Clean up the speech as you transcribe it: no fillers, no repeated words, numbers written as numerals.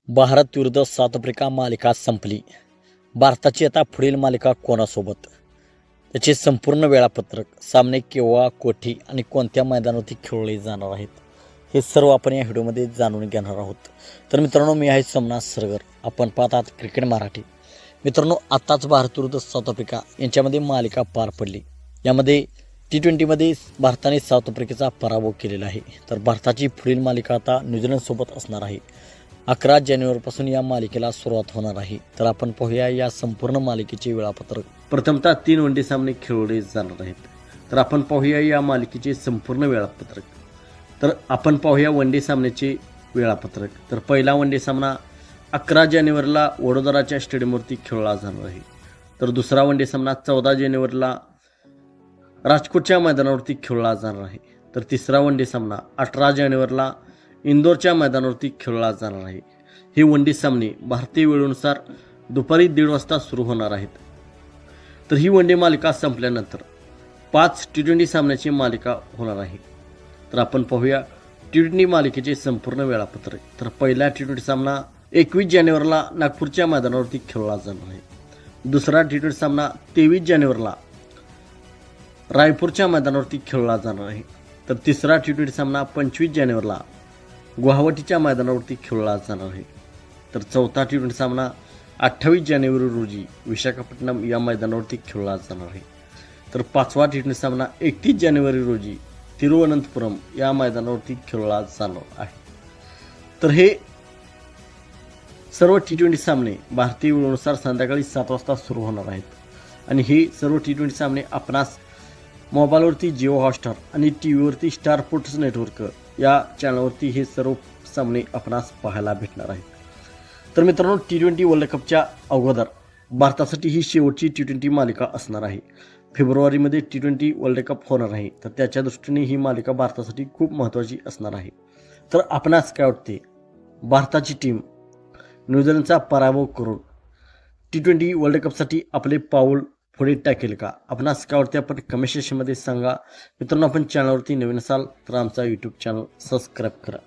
भारत विरुद्ध south Africa मालिका संपली. भारताची आता पुढील मालिका कोणासोबत, त्याचे संपूर्ण वेळापत्रक, सामने केव्हा, कोठी आणि कोणत्या मैदानावरती खेळले जाणार आहेत, हे सर्व आपण या व्हिडिओमध्ये जाणून घेणार आहोत. तर मित्रांनो, मी आहे सोमनाथ सरगर, आपण पाहत आहात क्रिकेट मराठी. मित्रांनो, आत्ताच भारत विरुद्ध साऊथ आफ्रिका यांच्यामध्ये मालिका पार पडली. यामध्ये T20मध्ये भारताने साऊथ आफ्रिकेचा पराभव केलेला आहे. तर भारताची पुढील मालिका आता न्यूझीलंडसोबत असणार आहे. 11 जानेवारीपासून या मालिकेला सुरुवात होणार आहे. तर आपण पाहूया या संपूर्ण मालिकेचे वेळापत्रक. प्रथमतः 3 वनडे सामने खेळले जाणार आहेत. तर आपण पाहूया या मालिकेचे संपूर्ण वेळापत्रक. तर आपण पाहूया वनडे सामन्याचे वेळापत्रक. तर पहिला वनडे सामना 11 जानेवारीला वडोदराच्या स्टेडियमवरती खेळला जाणार आहे. तर दुसरा वनडे सामना 14 जानेवारीला राजकोटच्या मैदानावरती खेळला जाणार आहे. तर तिसरा वनडे सामना 18 जानेवारीला इंदोरच्या मैदानावरती खेळला जाणार आहे. हे वनडे सामने भारतीय वेळेनुसार दुपारी 1:30 वाजता सुरू होणार आहेत. तर ही वनडे मालिका संपल्यानंतर 5 T20 सामन्याची मालिका होणार आहे. तर आपण पाहूया T20 मालिकेचे संपूर्ण वेळापत्रक. तर पहिला T20 सामना 21 जानेवारीला नागपूरच्या मैदानावरती खेळला जाणार आहे. दुसरा T20 सामना 23 जानेवारीला रायपूरच्या मैदानावरती खेळला जाणार आहे. तर तिसरा T20 सामना 25 जानेवारीला गुवाहाटीच्या मैदानावरती खेळला जाणार आहे. तर चौथा T20 सामना 28 जानेवारी रोजी विशाखापट्टणम या मैदानावरती खेळला जाणार आहे. तर पाचवा T20 सामना 31 जानेवारी रोजी तिरुवनंतपुरम या मैदानावरती खेळला जाणार आहे. तर हे सर्व T20 सामने भारतीय वेळेनुसार संध्याकाळी 7 वाजता सुरू होणार आहेत. आणि हे सर्व T20 सामने आपणास मोबाईलवरती जिओ हॉटस्टार आणि टी व्हीवरती स्टार स्पोर्ट्स नेटवर्क या चॅनलवरती हे सर्व सामने आपणास पाहायला भेटणार आहेत. तर मित्रांनो, T20 वर्ल्ड कपच्या अगोदर भारतासाठी ही शेवटची T20 मालिका असणार आहे. फेब्रुवारीमध्ये T20 वर्ल्ड कप होणार आहे. तर त्याच्या दृष्टीने ही मालिका भारतासाठी खूप महत्त्वाची असणार आहे. तर आपणास काय वाटते, भारताची टीम न्यूझीलंडचा पराभव करून T20 वर्ल्ड कपसाठी आपले पाऊल पुढे टाकेल का? आपणास काय वाटते आपण कमेंट सेक्शनमध्ये सांगा. मित्रांनो, आपण चॅनलवरती नवीन असाल तर आमचा यूट्यूब चॅनल सबस्क्राईब करा.